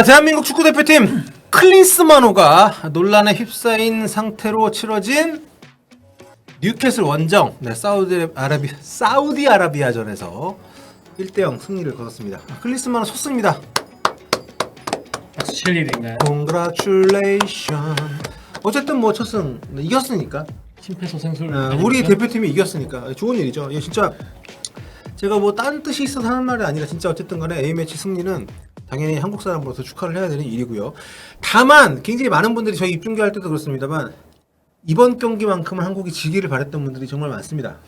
대한민국 축구대표팀 클린스만호가 논란에 휩싸인 상태로 치러진 뉴캐슬 원정 사우디아라비아전에서 1대0 승리를 거뒀습니다. 클린스만호 섰습니다. 박수 칠 일인가요? Congratulation. 어쨌든 뭐 첫승 이겼으니까. 심폐소생술. 우리 대표팀이 이겼으니까 좋은 일이죠. 진짜 제가 뭐 딴 뜻이 있어서 하는 말이 아니라 진짜 어쨌든 간에 A매치 승리는 당연히 한국 사람으로서 축하를 해야 되는 일이고요. 다만 굉장히 많은 분들이 저희 입중계할 때도 그렇습니다만 이번 경기만큼은 한국이 지기를 바랬던 분들이 정말 많습니다.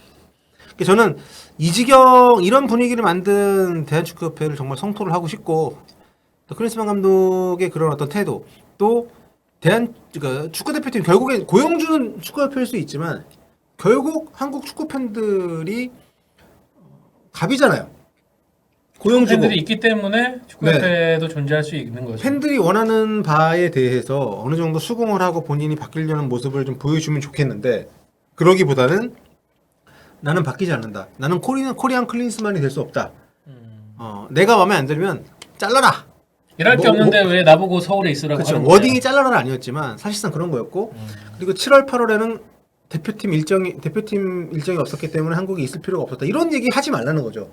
저는 이지경 이런 분위기를 만든 대한축구협회를 정말 성토를 하고 싶고, 또 클린스만 감독의 그런 어떤 태도, 또 그러니까 축구대표팀 결국엔 고용주는 축구협회일 수 있지만 결국 한국 축구 팬들이 갑이잖아요. 고용주고 팬들이 있기 때문에 축구협회도 존재할 수 있는 거죠. 팬들이 원하는 바에 대해서 어느 정도 수긍을 하고 본인이 바뀌려는 모습을 좀 보여주면 좋겠는데, 그러기보다는 나는 바뀌지 않는다. 나는 코리안 클린스만이 될 수 없다. 내가 마음에 안 들면 잘라라. 일할 게 없는데 왜 나보고 서울에 있으라고 그렇죠. 하는 거야? 워딩이 잘라라는 아니었지만 사실상 그런 거였고, 그리고 7월 8월에는 대표팀 일정이 없었기 때문에 한국에 있을 필요가 없었다. 이런 얘기 하지 말라는 거죠.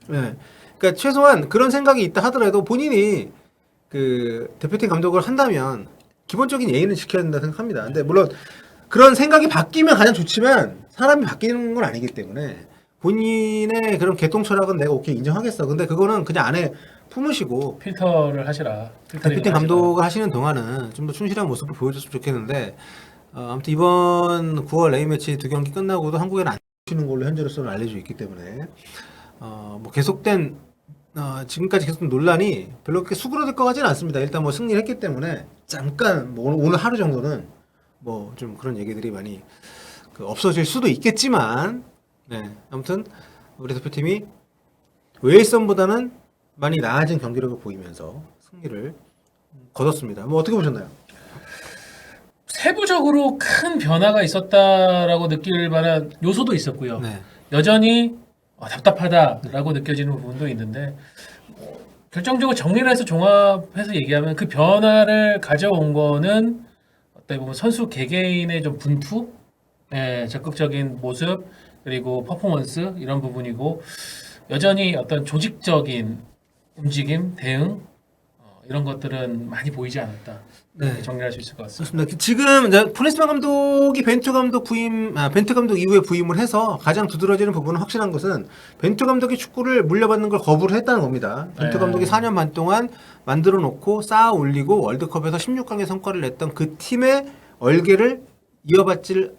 네. 그러니까 최소한 그런 생각이 있다 하더라도 본인이 그 대표팀 감독을 한다면 기본적인 예의는 지켜야 된다 생각합니다. 근데 물론 그런 생각이 바뀌면 가장 좋지만 사람이 바뀌는 건 아니기 때문에 본인의 그런 개똥 철학은 내가 오케이 인정하겠어. 근데 그거는 그냥 안에 품으시고 필터를 하시라. 대표팀 감독을 하시는 동안은 좀 더 충실한 모습을 보여줬으면 좋겠는데, 아무튼 이번 9월 A매치 2경기 끝나고도 한국에는 안 치는 걸로 현재로서는 알려져 있기 때문에 뭐 계속된 지금까지 계속 논란이 별로 그렇게 수그러들 것 같지는 않습니다. 일단 뭐 승리를 했기 때문에 잠깐 뭐 오늘 하루 정도는 뭐 좀 그런 얘기들이 많이 없어질 수도 있겠지만, 네, 아무튼 우리 대표팀이 웨일선보다는 많이 나아진 경기력을 보이면서 승리를 거뒀습니다. 뭐 어떻게 보셨나요? 세부적으로 큰 변화가 있었다라고 느낄 만한 요소도 있었고요. 네. 여전히 답답하다라고 느껴지는 부분도 있는데, 결정적으로 정리를 해서 종합해서 얘기하면 그 변화를 가져온 거는 어떻게 보면 선수 개개인의 좀 분투, 적극적인 모습, 그리고 퍼포먼스 이런 부분이고, 여전히 어떤 조직적인 움직임, 대응 이런 것들은 많이 보이지 않았다. 네. 정리할 수 있을 것 같습니다. 그렇습니다. 지금 이제 클린스만 감독이 벤투 감독 이후에 부임을 해서 가장 두드러지는 부분은 확실한 것은 벤투 감독이 축구를 물려받는 걸 거부를 했다는 겁니다. 벤투 네. 감독이 4년 반 동안 만들어 놓고 쌓아 올리고 월드컵에서 16강의 성과를 냈던 그 팀의 얼개를 이어받질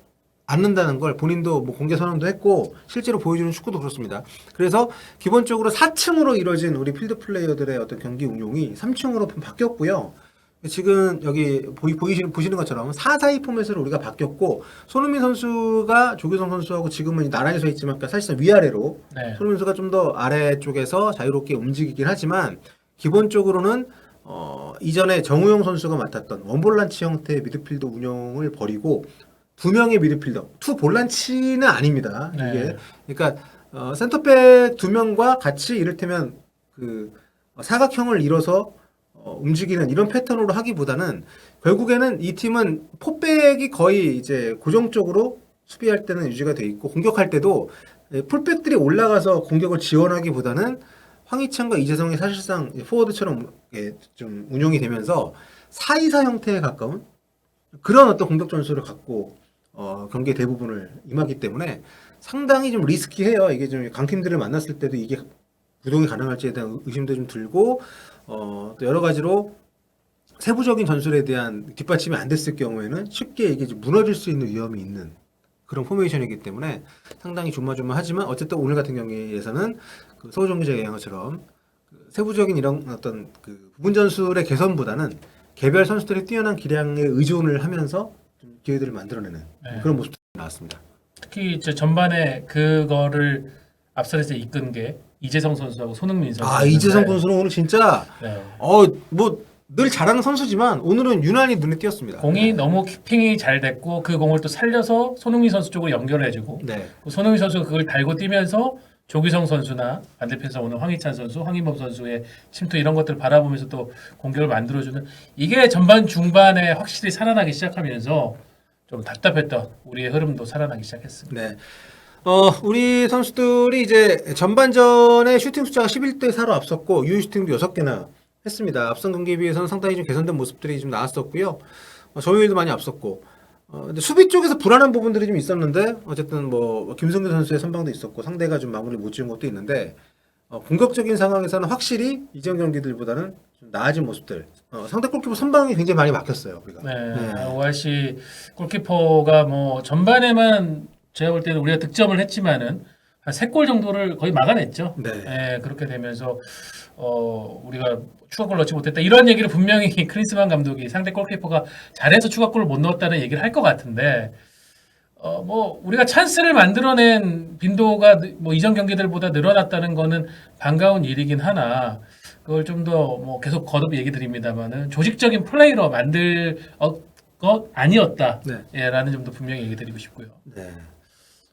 않는다는 걸 본인도 뭐 공개 선언도 했고 실제로 보여주는 축구도 그렇습니다. 그래서 기본적으로 4층으로 이루어진 우리 필드 플레이어들의 어떤 경기 운용이 3층으로 바뀌었고요. 지금 여기 보시는 것처럼 4-4-2 포맷으로 우리가 바뀌었고, 손흥민 선수가 조규성 선수하고 지금은 나란히 서 있지만 사실상 위아래로, 네. 손흥민 선수가 좀 더 아래쪽에서 자유롭게 움직이긴 하지만 기본적으로는 이전에 정우영 선수가 맡았던 원볼란치 형태의 미드필더 운영을 버리고 2명의 미드필더, 투볼란치는 아닙니다. 네. 이게 그러니까 센터백 2명과 같이 이를테면 그 사각형을 이뤄서 움직이는 이런 패턴으로 하기보다는 결국에는 이 팀은 포백이 거의 이제 고정적으로 수비할 때는 유지가 돼 있고, 공격할 때도 풀백들이 올라가서 공격을 지원하기보다는 황희찬과 이재성이 사실상 포워드처럼 좀 운용이 되면서 4-2-4 형태에 가까운 그런 어떤 공격 전술을 갖고 경기의 대부분을 임하기 때문에 상당히 좀 리스키해요. 이게 좀 강팀들을 만났을 때도 이게 구동이 가능할지에 대한 의심도 좀 들고, 또 여러 가지로 세부적인 전술에 대한 뒷받침이 안 됐을 경우에는 쉽게 이게 좀 무너질 수 있는 위험이 있는 그런 포메이션이기 때문에 상당히 조마조마하지만, 어쨌든 오늘 같은 경기에서는 그 서울 경기장에 얘기한 것처럼 세부적인 이런 어떤 그 부분 전술의 개선보다는 개별 선수들의 뛰어난 기량에 의존을 하면서 좀 기회들을 만들어내는 그런 모습이 나왔습니다. 특히 이제 전반에 그거를 앞선에서 이끈 게 이재성 선수하고 손흥민 선수. 이재성 선수는 오늘 진짜 네. 뭐 늘 잘하는 선수지만 오늘은 유난히 눈에 띄었습니다. 공이 너무 키핑이 잘 됐고, 그 공을 또 살려서 손흥민 선수 쪽으로 연결해주고, 네. 손흥민 선수가 그걸 달고 뛰면서 조규성 선수나 반대편에서 오는 황희찬 선수, 황인범 선수의 침투 이런 것들을 바라보면서 또 공격을 만들어주는 이게 전반 중반에 확실히 살아나기 시작하면서 좀 답답했던 우리의 흐름도 살아나기 시작했습니다. 네. 우리 선수들이 이제 전반전에 슈팅 숫자가 11대 4로 앞섰고 유효 슈팅도 6개나 했습니다. 앞선 경기에 비해서는 상당히 좀 개선된 모습들이 좀 나왔었고요. 점유율도 많이 앞섰고 근데 수비 쪽에서 불안한 부분들이 좀 있었는데 어쨌든 뭐 김성규 선수의 선방도 있었고 상대가 좀 마무리 못 지은 것도 있는데 공격적인 상황에서는 확실히 이전 경기들보다는 좀 나아진 모습들. 상대 골키퍼 선방이 굉장히 많이 막혔어요 우리가. 네, ORC 골키퍼가 뭐 전반에만 제가 볼 때는 우리가 득점을 했지만은 한 3골 정도를 거의 막아냈죠. 네. 네, 그렇게 되면서 우리가 추가골 넣지 못했다 이런 얘기를 분명히 크리스만 감독이 상대 골키퍼가 잘해서 추가골을 못 넣었다는 얘기를 할 것 같은데 뭐 우리가 찬스를 만들어낸 빈도가 뭐 이전 경기들보다 늘어났다는 거는 반가운 일이긴 하나 그걸 좀 더 뭐 계속 거듭 얘기 드립니다만은 조직적인 플레이로 만들 것 아니었다. 네. 예, 라는 점도 분명히 얘기 드리고 싶고요. 네.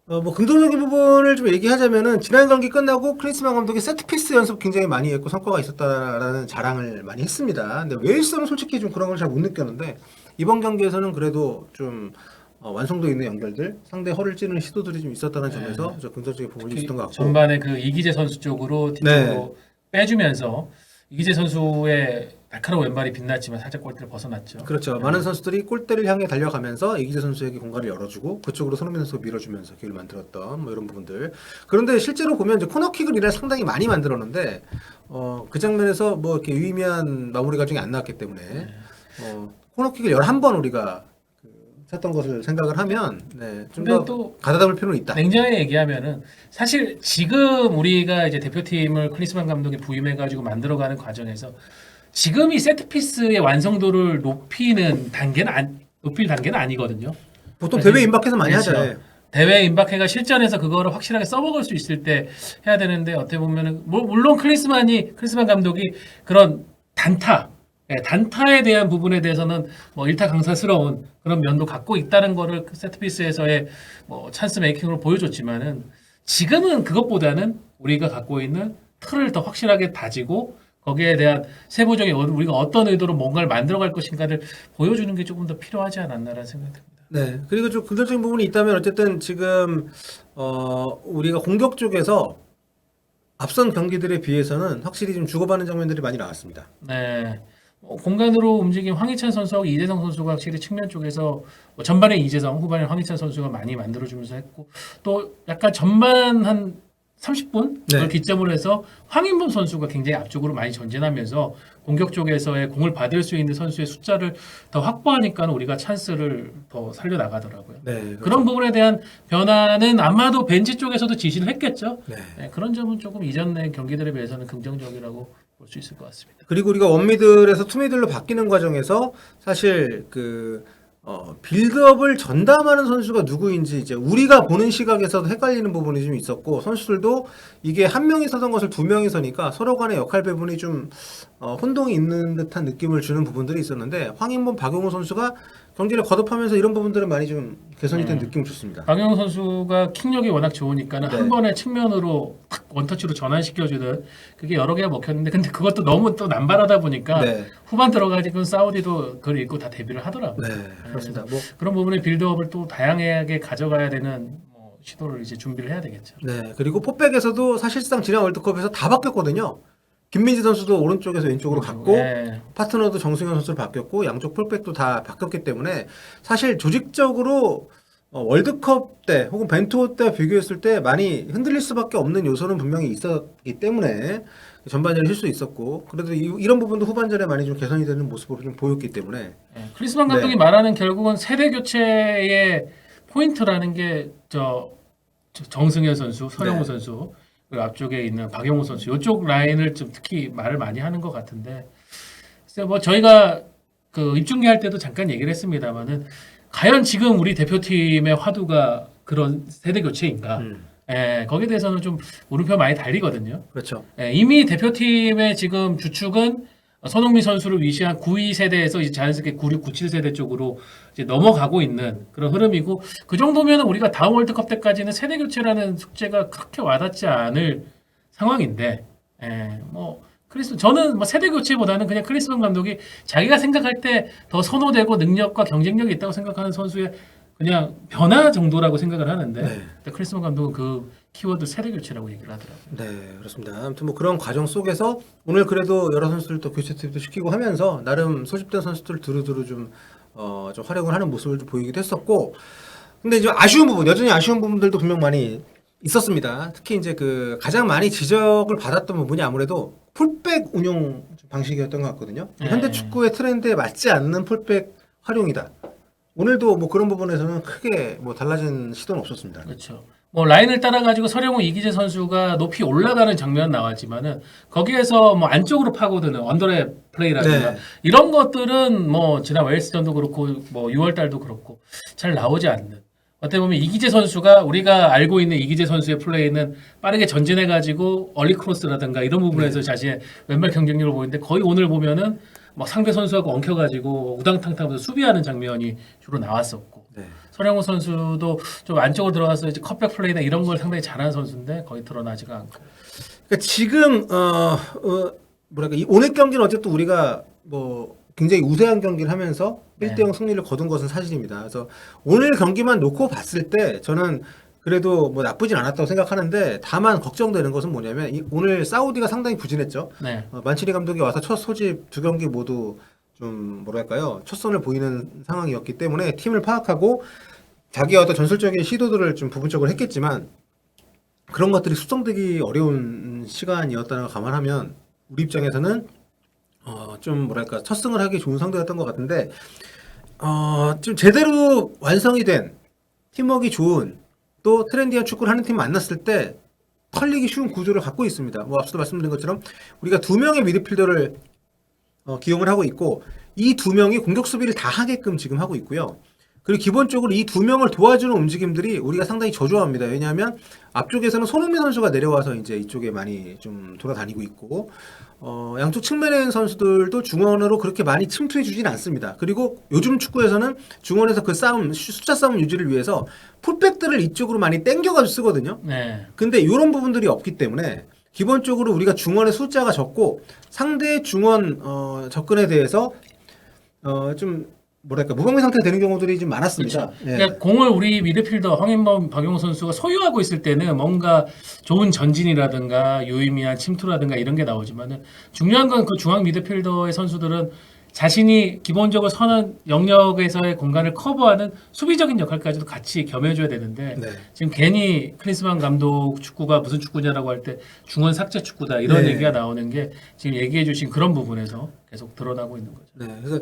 뭐 긍정적인 부분을 좀 얘기하자면은 지난 경기 끝나고 클린스만 감독이 세트피스 연습 굉장히 많이 했고 성과가 있었다라는 자랑을 많이 했습니다. 근데 웨일스는 솔직히 좀 그런 걸 잘 못 느꼈는데 이번 경기에서는 그래도 좀 완성도 있는 연결들, 상대 허를 찌르는 시도들이 좀 있었다는 점에서 저 긍정적인 부분이 있었던 것 같고 전반에 그 이기재 선수 쪽으로 뒤쪽으로 빼주면서 이기재 선수의 날카로운 왼발이 빛났지만 살짝 골대를 벗어났죠. 그렇죠. 많은 선수들이 골대를 향해 달려가면서 이기재 선수에게 공간을 열어주고 그쪽으로 손흥민 선수가 밀어주면서 기회를 만들었던 뭐 이런 부분들. 그런데 실제로 보면 이제 코너킥을 이날 상당히 많이 만들었는데 그 장면에서 뭐 이렇게 유의미한 마무리 과정이 안 나왔기 때문에 코너킥을 11번 우리가 쳤던 것을 생각을 하면 좀 근데 더 또 가다듬을 필요는 있다. 냉정하게 얘기하면은 사실 지금 우리가 이제 대표팀을 클리스만 감독이 부임해가지고 만들어가는 과정에서 지금 이 세트피스의 완성도를 높일 단계는 아니거든요. 보통 대회 임박해서 많이 그렇죠. 하잖아요. 대회 임박해가 실전에서 그거를 확실하게 써먹을 수 있을 때 해야 되는데 어떻게 보면은 물론 클리스만 감독이 그런 단타에 대한 부분에 대해서는 뭐 일타강사스러운 그런 면도 갖고 있다는 거를 세트피스에서의 뭐 찬스 메이킹으로 보여줬지만은 지금은 그것보다는 우리가 갖고 있는 틀을 더 확실하게 다지고 거기에 대한 세부적인 우리가 어떤 의도로 뭔가를 만들어갈 것인가를 보여주는 게 조금 더 필요하지 않았나라는 생각이 듭니다. 네. 그리고 좀 긍정적인 부분이 있다면 어쨌든 지금 우리가 공격 쪽에서 앞선 경기들에 비해서는 확실히 좀 주고받는 장면들이 많이 나왔습니다. 네. 공간으로 움직인 황희찬 선수하고 이재성 선수가 확실히 측면 쪽에서 전반에 이재성, 후반에 황희찬 선수가 많이 만들어주면서 했고 또 약간 전반 한 30분 네. 그걸 기점으로 해서 황인범 선수가 굉장히 앞쪽으로 많이 전진하면서 공격 쪽에서의 공을 받을 수 있는 선수의 숫자를 더 확보하니까 우리가 찬스를 더 살려나가더라고요. 네. 그렇죠. 그런 부분에 대한 변화는 아마도 벤치 쪽에서도 지시를 했겠죠. 네. 네, 그런 점은 조금 이전의 경기들에 비해서는 긍정적이라고 볼 수 있을 것 같습니다. 그리고 우리가 원미들에서 투미들로 바뀌는 과정에서 사실 빌드업을 전담하는 선수가 누구인지 이제 우리가 보는 시각에서도 헷갈리는 부분이 좀 있었고 선수들도 이게 한 명이 서던 것을 두 명이 서니까 서로 간의 역할 배분이 좀 혼동이 있는 듯한 느낌을 주는 부분들이 있었는데 황인범, 박용호 선수가 경기를 거듭하면서 이런 부분들은 많이 좀 개선이 된 느낌을 줬습니다. 박영호 선수가 킥력이 워낙 좋으니까는 네. 한 번에 측면으로 탁 원터치로 전환시켜주는 그게 여러 개가 먹혔는데 근데 그것도 너무 또 남발하다 보니까 네. 후반 들어가지고 사우디도 그걸 읽고 다 데뷔를 하더라고요. 네, 그렇습니다. 뭐 그런 부분에 빌드업을 또 다양하게 가져가야 되는 시도를 이제 준비를 해야 되겠죠. 네, 그리고 포백에서도 사실상 지난 월드컵에서 다 바뀌었거든요. 김민지 선수도 오른쪽에서 왼쪽으로 갔고 네. 파트너도 정승현 선수로 바뀌었고 양쪽 풀백도 다 바뀌었기 때문에 사실 조직적으로 월드컵 때 혹은 벤투호 때 비교했을 때 많이 흔들릴 수밖에 없는 요소는 분명히 있었기 때문에 전반전에 실수 있었고 그래도 이런 부분도 후반전에 많이 좀 개선이 되는 모습으로 좀 보였기 때문에 네. 크리스만 감독이 말하는 결국은 세대 교체의 포인트라는 게 정승현 선수, 서영우 네. 선수 그 앞쪽에 있는 박영호 선수 이쪽 라인을 좀 특히 말을 많이 하는 것 같은데 글쎄 뭐 저희가 그 입중계할 때도 잠깐 얘기를 했습니다만은 과연 지금 우리 대표팀의 화두가 그런 세대 교체인가? 거기에 대해서는 좀 물음표 많이 달리거든요. 그렇죠. 이미 대표팀의 지금 주축은 손흥민 선수를 위시한 92 세대에서 이제 자연스럽게 96, 97 세대 쪽으로 이제 넘어가고 있는 그런 흐름이고 그 정도면 우리가 다음 월드컵 때까지는 세대 교체라는 숙제가 그렇게 와닿지 않을 상황인데, 뭐 저는 뭐 세대 교체보다는 그냥 클리스만 감독이 자기가 생각할 때 더 선호되고 능력과 경쟁력이 있다고 생각하는 선수의 그냥 변화 정도라고 생각을 하는데 근데 크리스만 감독은 그 키워드 세대 교체라고 얘기를 하더라고요. 네, 그렇습니다. 아무튼 뭐 그런 과정 속에서 오늘 그래도 여러 선수들 또 교체 투입도 시키고 하면서 나름 소집된 선수들 두루두루 좀 활용을 하는 모습을 좀 보이기도 했었고, 근데 이제 여전히 아쉬운 부분들도 분명 많이 있었습니다. 특히 이제 그 가장 많이 지적을 받았던 부분이 아무래도 풀백 운용 방식이었던 것 같거든요. 현대 축구의 트렌드에 맞지 않는 풀백 활용이다. 오늘도 뭐 그런 부분에서는 크게 뭐 달라진 시도는 없었습니다. 그렇죠. 뭐 라인을 따라가지고 서령우 이기재 선수가 높이 올라가는 장면 나왔지만은 거기에서 뭐 안쪽으로 파고드는 언더랩 플레이라든가 이런 것들은 뭐 지난 웨일스전도 그렇고 뭐 6월 달도 그렇고 잘 나오지 않는. 어떻게 보면 이기재 선수가 우리가 알고 있는 이기재 선수의 플레이는 빠르게 전진해가지고 얼리 크로스라든가 이런 부분에서 자신의 왼발 경쟁력을 보이는데 거의 오늘 보면은 막 상대 선수하고 엉켜가지고 우당탕탕하면서 수비하는 장면이 주로 나왔었고 서령우 선수도 좀 안쪽으로 들어가서 이제 컷백 플레이나 이런 걸 상당히 잘하는 선수인데 거의 드러나지가 않고. 그러니까 지금 뭐랄까 오늘 경기는 어쨌든 우리가 뭐 굉장히 우세한 경기를 하면서 1대0 승리를 거둔 것은 사실입니다. 그래서 오늘 경기만 놓고 봤을 때 저는 그래도 뭐 나쁘진 않았다고 생각하는데 다만 걱정되는 것은 뭐냐면 오늘 사우디가 상당히 부진했죠. 만치리 감독이 와서 첫 소집 두 경기 모두 좀 뭐랄까요 첫 선을 보이는 상황이었기 때문에 팀을 파악하고 자기의 어떤 전술적인 시도들을 좀 부분적으로 했겠지만 그런 것들이 숙성되기 어려운 시간이었다는 걸 감안하면 우리 입장에서는 좀 뭐랄까 첫 승을 하기 좋은 상대였던 것 같은데 좀 제대로 완성이 된 팀워크가 좋은 또 트렌디한 축구를 하는 팀 만났을 때 털리기 쉬운 구조를 갖고 있습니다. 뭐 앞서도 말씀드린 것처럼 우리가 두 명의 미드필더를 기용을 하고 있고 이 두 명이 공격 수비를 다 하게끔 지금 하고 있고요. 그리고 기본적으로 이 두 명을 도와주는 움직임들이 우리가 상당히 저조합니다. 왜냐하면 앞쪽에서는 손흥민 선수가 내려와서 이제 이쪽에 많이 좀 돌아다니고 있고 양쪽 측면에 있는 선수들도 중원으로 그렇게 많이 침투해 주진 않습니다. 그리고 요즘 축구에서는 중원에서 그 싸움, 숫자 싸움 유지를 위해서 풀백들을 이쪽으로 많이 땡겨가지고 쓰거든요. 근데 이런 부분들이 없기 때문에 기본적으로 우리가 중원의 숫자가 적고 상대 중원 접근에 대해서 좀 뭐랄까 무방비 상태가 되는 경우들이 좀 많았습니다. 그렇죠. 그러니까 공을 우리 미드필더 황인범, 박용호 선수가 소유하고 있을 때는 뭔가 좋은 전진이라든가 유의미한 침투라든가 이런 게 나오지만은 중요한 건 그 중앙 미드필더의 선수들은 자신이 기본적으로 서는 영역에서의 공간을 커버하는 수비적인 역할까지도 같이 겸해줘야 되는데 지금 괜히 클린스만 감독 축구가 무슨 축구냐라고 할 때 중원 삭제 축구다 이런 얘기가 나오는 게 지금 얘기해주신 그런 부분에서 계속 드러나고 있는 거죠. 그래서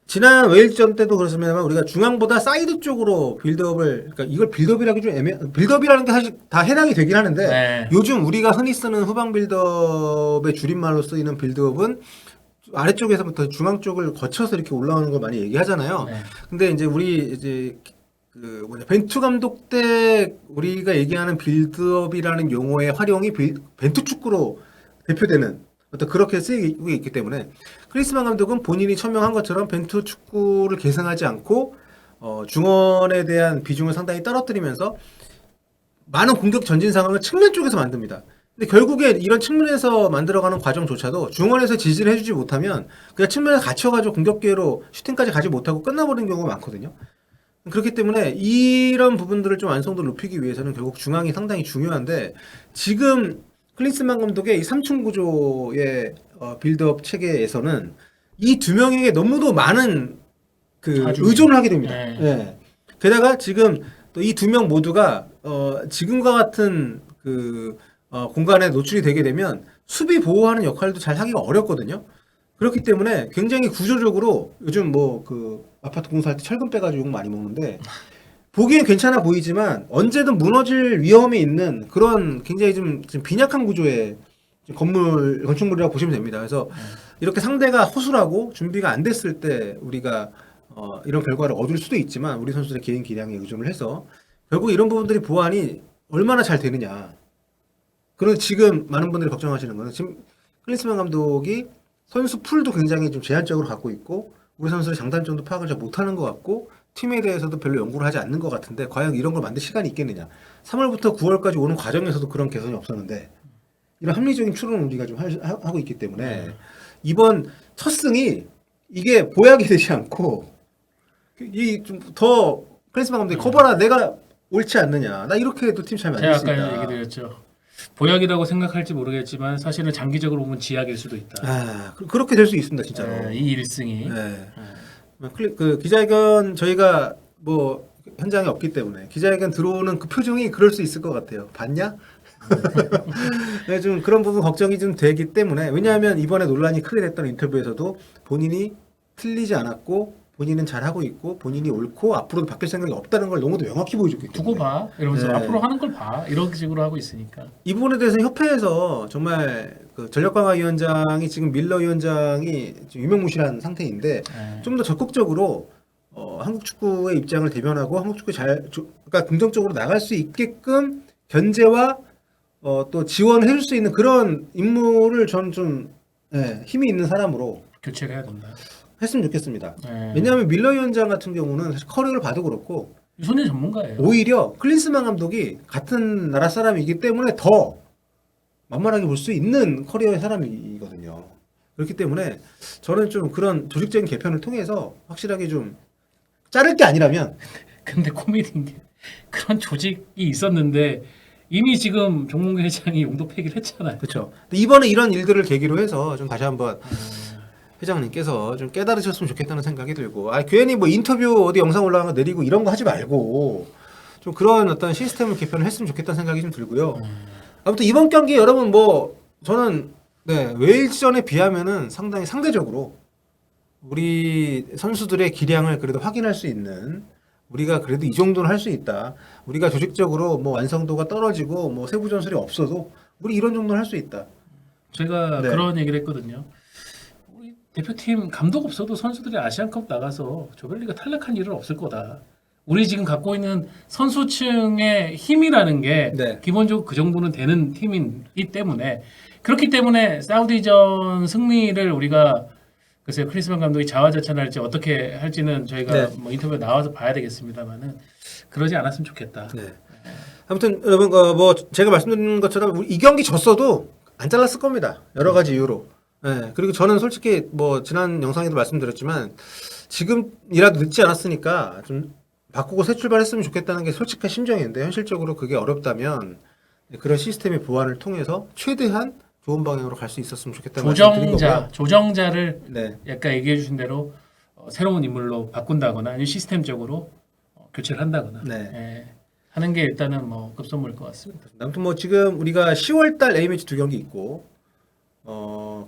지난 웨일전 때도 그렇습니다만 우리가 중앙보다 사이드 쪽으로 빌드업을 그러니까 이걸 빌드업이라기 좀 빌드업이라는 게 사실 다 해당이 되긴 하는데 요즘 우리가 흔히 쓰는 후방 빌드업의 줄임말로 쓰이는 빌드업은 아래쪽에서부터 중앙 쪽을 거쳐서 이렇게 올라오는 걸 많이 얘기하잖아요. 근데 이제 우리 이제 그 벤투 감독 때 우리가 얘기하는 빌드업이라는 용어의 활용이 벤투 축구로 대표되는 어떤 그렇게 쓰이고 있기 때문에 클린스만 감독은 본인이 천명한 것처럼 벤투 축구를 계승하지 않고 중원에 대한 비중을 상당히 떨어뜨리면서 많은 공격 전진 상황을 측면 쪽에서 만듭니다. 근데 결국에 이런 측면에서 만들어가는 과정조차도 중원에서 지지를 해주지 못하면 그냥 측면에 갇혀가지고 공격 기회로 슈팅까지 가지 못하고 끝나버리는 경우가 많거든요. 그렇기 때문에 이런 부분들을 좀 완성도를 높이기 위해서는 결국 중앙이 상당히 중요한데 지금 클린스만 감독의 이 3층 구조의 빌드업 체계에서는 이 두 명에게 너무도 많은 그 의존을 하게 됩니다. 게다가 지금 또 이 두 명 모두가 지금과 같은 그 공간에 노출이 되게 되면 수비 보호하는 역할도 잘 하기가 어렵거든요. 그렇기 때문에 굉장히 구조적으로 요즘 뭐 그 아파트 공사할 때 철근 빼가지고 욕 많이 먹는데 보기엔 괜찮아 보이지만 언제든 무너질 위험이 있는 그런 굉장히 좀 빈약한 구조의 건축물이라고 보시면 됩니다. 그래서 이렇게 상대가 허술하고 준비가 안 됐을 때 우리가 이런 결과를 얻을 수도 있지만 우리 선수들의 개인 기량에 의존을 해서 결국 이런 부분들이 보완이 얼마나 잘 되느냐. 그런 지금 많은 분들이 걱정하시는 거는 지금 클린스만 감독이 선수 풀도 굉장히 좀 제한적으로 갖고 있고 우리 선수의 장단점도 파악을 잘 못하는 것 같고 팀에 대해서도 별로 연구를 하지 않는 것 같은데 과연 이런 걸 만들 시간이 있겠느냐. 3월부터 9월까지 오는 과정에서도 그런 개선이 없었는데 이런 합리적인 추론을 우리가 좀 하고 있기 때문에 이번 첫 승이 이게 보약이 되지 않고 이 좀 더 클린스만 감독이 커버라 내가 옳지 않느냐. 나 이렇게 해도 팀 잘 만들 제가 수 있다. 아까 얘기 드렸죠. 보약이라고 생각할지 모르겠지만 사실은 장기적으로 보면 지약일 수도 있다. 그렇게 될 수 있습니다, 진짜로. 이 1승이. 그 기자회견 저희가 뭐 현장에 없기 때문에 기자회견 들어오는 그 표정이 그럴 수 있을 것 같아요. 봤냐? 네, 좀 그런 부분 걱정이 좀 되기 때문에 왜냐하면 이번에 논란이 크게 됐던 인터뷰에서도 본인이 틀리지 않았고 본인은 잘하고 있고 본인이 옳고 앞으로도 바뀔 생각이 없다는 걸 너무도 명확히 보여줬기 때문에 두고 봐 이러면서 네. 앞으로 하는 걸 봐 이런 식으로 하고 있으니까 이 부분에 대해서 협회에서 정말 그 전력강화위원장이 지금 밀러 위원장이 지금 유명무실한 상태인데 좀 더 적극적으로 한국 축구의 입장을 대변하고 한국 축구 그러니까 긍정적으로 나갈 수 있게끔 견제와 또 지원을 해줄 수 있는 그런 임무를 저는 좀 힘이 있는 사람으로 교체를 해야 된다. 했으면 좋겠습니다. 왜냐하면 밀러 위원장 같은 경우는 사실 커리어를 봐도 그렇고 유소년 전문가예요. 오히려 클린스만 감독이 같은 나라 사람이기 때문에 더 만만하게 볼 수 있는 커리어의 사람이거든요. 그렇기 때문에 저는 좀 그런 조직적인 개편을 통해서 확실하게 좀 자를 게 아니라면 근데 코미디인 게 그런 조직이 있었는데 이미 지금 정몽규 회장이 용도 폐기를 했잖아요. 그렇죠. 이번에 이런 일들을 계기로 해서 좀 다시 한번 회장님께서 좀 깨달으셨으면 좋겠다는 생각이 들고 괜히 뭐 인터뷰 어디 영상 올라간 거 내리고 이런 거 하지 말고 좀 그런 어떤 시스템을 개편을 했으면 좋겠다는 생각이 좀 들고요. 아무튼 이번 경기 여러분 뭐 저는 웨일즈전에 비하면은 상당히 상대적으로 우리 선수들의 기량을 그래도 확인할 수 있는 우리가 그래도 이 정도는 할 수 있다. 우리가 조직적으로 뭐 완성도가 떨어지고 뭐 세부 전술이 없어도 우리 이런 정도는 할 수 있다. 제가 그런 얘기를 했거든요. 우리 대표팀 감독 없어도 선수들이 아시안컵 나가서 조별리그 탈락한 일은 없을 거다. 우리 지금 갖고 있는 선수층의 힘이라는 게 기본적으로 그 정도는 되는 팀이기 때문에 그렇기 때문에 사우디전 승리를 우리가 글쎄요 클린스만 감독이 자화자찬할지 어떻게 할지는 저희가 뭐 인터뷰에 나와서 봐야 되겠습니다만은 그러지 않았으면 좋겠다. 아무튼 여러분 뭐 제가 말씀드린 것처럼 이 경기 졌어도 안 잘랐을 겁니다. 여러 가지 이유로. 그리고 저는 솔직히 뭐 지난 영상에도 말씀드렸지만 지금이라도 늦지 않았으니까 좀 바꾸고 새 출발했으면 좋겠다는 게 솔직한 심정인데 현실적으로 그게 어렵다면 그런 시스템의 보완을 통해서 최대한 좋은 방향으로 갈 수 있었으면 좋겠다는 말씀드린 거고요. 조정자를 약간 얘기해 주신 대로 새로운 인물로 바꾼다거나 아니면 시스템적으로 교체를 한다거나 하는 게 일단은 뭐 급선무일 것 같습니다. 아무튼 뭐 지금 우리가 10월달 A매치 2경기 있고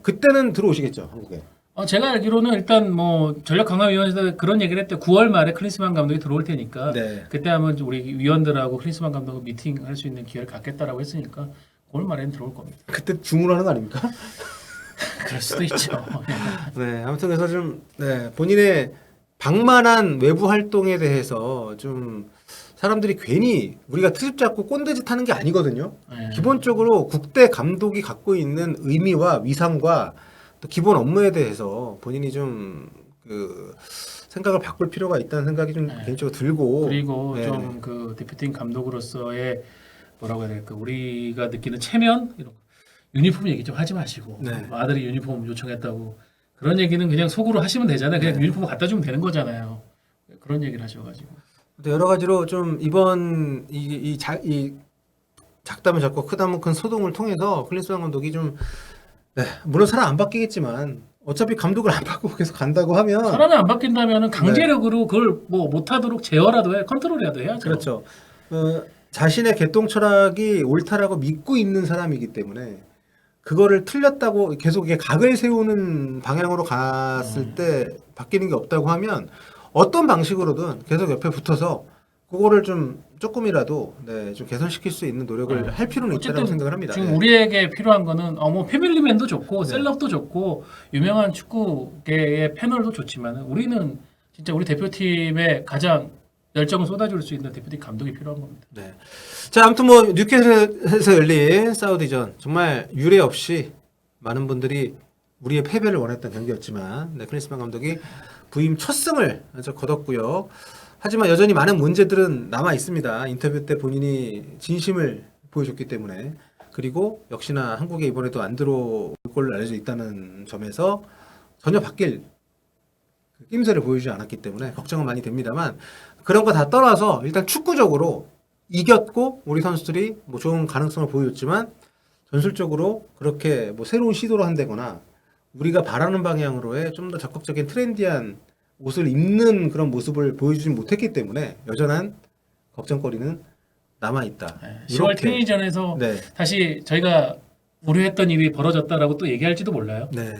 그때는 들어오시겠죠 한국에. 제가 알기로는 일단 뭐 전력강화위원회에서 그런 얘기를 했대. 9월 말에 클린스만 감독이 들어올 테니까 그때 하면 우리 위원들하고 클린스만 감독 미팅할 수 있는 기회를 갖겠다라고 했으니까 9월 말에는 들어올 겁니다. 그때 중으로 하는 거 아닙니까? 그럴 수도 있죠. 아무튼 그래서 좀 본인의 방만한 외부 활동에 대해서 좀 사람들이 괜히 우리가 트집 잡고 꼰대짓 하는 게 아니거든요. 기본적으로 국대 감독이 갖고 있는 의미와 위상과 또 기본 업무에 대해서 본인이 좀 그 생각을 바꿀 필요가 있다는 생각이 좀 개인적으로 들고 그리고 좀 그 대표팀 감독으로서의 뭐라고 해야 될까 우리가 느끼는 체면 이런 거. 유니폼 얘기 좀 하지 마시고 아들이 유니폼 요청했다고 그런 얘기는 그냥 속으로 하시면 되잖아요. 그냥 유니폼 갖다 주면 되는 거잖아요. 그런 얘기를 하셔가지고 여러 가지로 좀 이번 이 작다면 작고 크다면 큰 소동을 통해서 클린스만 감독이 좀 물론 사람 안 바뀌겠지만 어차피 감독을 안 바꾸고 계속 간다고 하면 사람이 안 바뀐다면은 강제력으로 그걸 뭐 못하도록 제어라도 컨트롤이라도 해야죠. 그렇죠. 자신의 개똥 철학이 옳다라고 믿고 있는 사람이기 때문에 그거를 틀렸다고 계속 이게 각을 세우는 방향으로 갔을 때 바뀌는 게 없다고 하면 어떤 방식으로든 계속 옆에 붙어서 그거를 좀 조금이라도 좀 개선시킬 수 있는 노력을 할 필요는 있다고 생각을 합니다. 지금 우리에게 필요한 거는 뭐 패밀리맨도 좋고 셀럽도 좋고 유명한 축구계의 패널도 좋지만 우리는 진짜 우리 대표팀에 가장 열정을 쏟아줄 수 있는 대표팀 감독이 필요한 겁니다. 자, 아무튼 뭐 뉴캐슬에서 열린 사우디전 정말 유례 없이 많은 분들이 우리의 패배를 원했던 경기였지만 네, 클린스만 감독이 부임 첫 승을 거뒀고요. 하지만 여전히 많은 문제들은 남아 있습니다. 인터뷰 때 본인이 진심을 보여줬기 때문에 그리고 역시나 한국에 이번에도 안 들어올 걸로 알려져 있다는 점에서 전혀 바뀔 낌새를 보여주지 않았기 때문에 걱정은 많이 됩니다만 그런 거 다 떠나서 일단 축구적으로 이겼고 우리 선수들이 뭐 좋은 가능성을 보여줬지만 전술적으로 그렇게 뭐 새로운 시도를 한다거나 우리가 바라는 방향으로의 좀 더 적극적인 트렌디한 옷을 입는 그런 모습을 보여주지 못했기 때문에 여전한 걱정거리는 남아있다. 네, 10월 트윈전에서 네. 다시 저희가 우려했던 일이 벌어졌다라고 또 얘기할지도 몰라요. 네.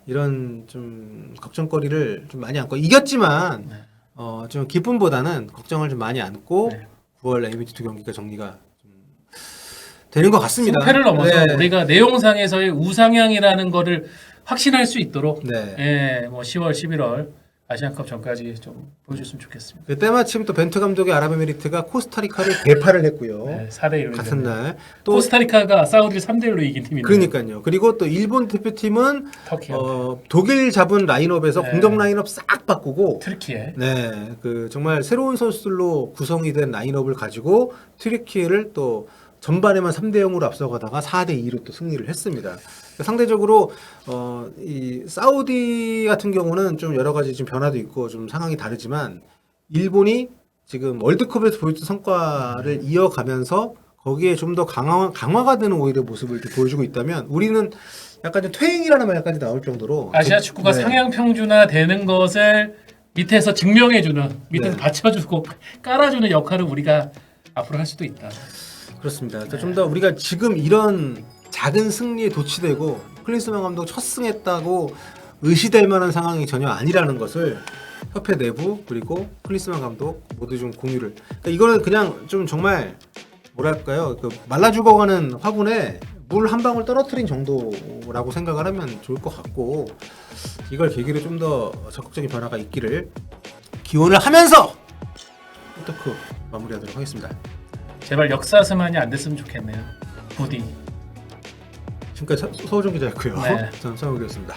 이런 좀 걱정거리를 좀 많이 안고 이겼지만 네. 좀 기쁨보다는 걱정을 좀 많이 안고 네. 9월 ABT2 경기가 정리가 좀 되는 것 같습니다. 승패를 넘어서 네. 우리가 내용상에서의 우상향이라는 거를 확신할 수 있도록 네. 예, 뭐 10월, 11월 아시안컵 전까지 좀 보여줬으면 좋겠습니다. 그 때마침 또 벤투 감독의 아랍에미리트가 코스타리카를 대파를 했고요. 네, 4대1로 같은 날. 또 코스타리카가 사우디를 3대1로 이긴 팀이네요. 그러니까요. 그리고 또 일본 대표팀은 터키, 독일 잡은 라인업에서 네. 공격 라인업 싹 바꾸고 트르키에 네, 그 정말 새로운 선수들로 구성이 된 라인업을 가지고 튀르키예를 또 전반에만 3대 0으로 앞서가다가 4대 2로 또 승리를 했습니다. 그러니까 상대적으로 이 사우디 같은 경우는 좀 여러 가지 지금 변화도 있고 좀 상황이 다르지만 일본이 지금 월드컵에서 보여준 성과를 이어가면서 거기에 좀 더 강화가 되는 오히려 모습을 이렇게 보여주고 있다면 우리는 약간 좀 퇴행이라는 말까지 나올 정도로 아시아 축구가 네. 상향 평준화되는 것을 밑에서 증명해주는 밑에서 네. 받쳐주고 깔아주는 역할을 우리가 앞으로 할 수도 있다. 그렇습니다. 좀 더 우리가 지금 이런 작은 승리에 도취되고 클린스만 감독 첫 승했다고 의시될 만한 상황이 전혀 아니라는 것을 협회 내부 그리고 클린스만 감독 모두 좀 공유를. 그러니까 이거는 그냥 좀 정말 뭐랄까요, 그 말라 죽어가는 화분에 물 한 방울 떨어뜨린 정도라고 생각을 하면 좋을 것 같고 이걸 계기로 좀 더 적극적인 변화가 있기를 기원을 하면서 토크 마무리하도록 하겠습니다. 제발 역사스만이 안 됐으면 좋겠네요. 부디. 지금까지 서울정 기자였고요. 네. 저는 서울이었습니다.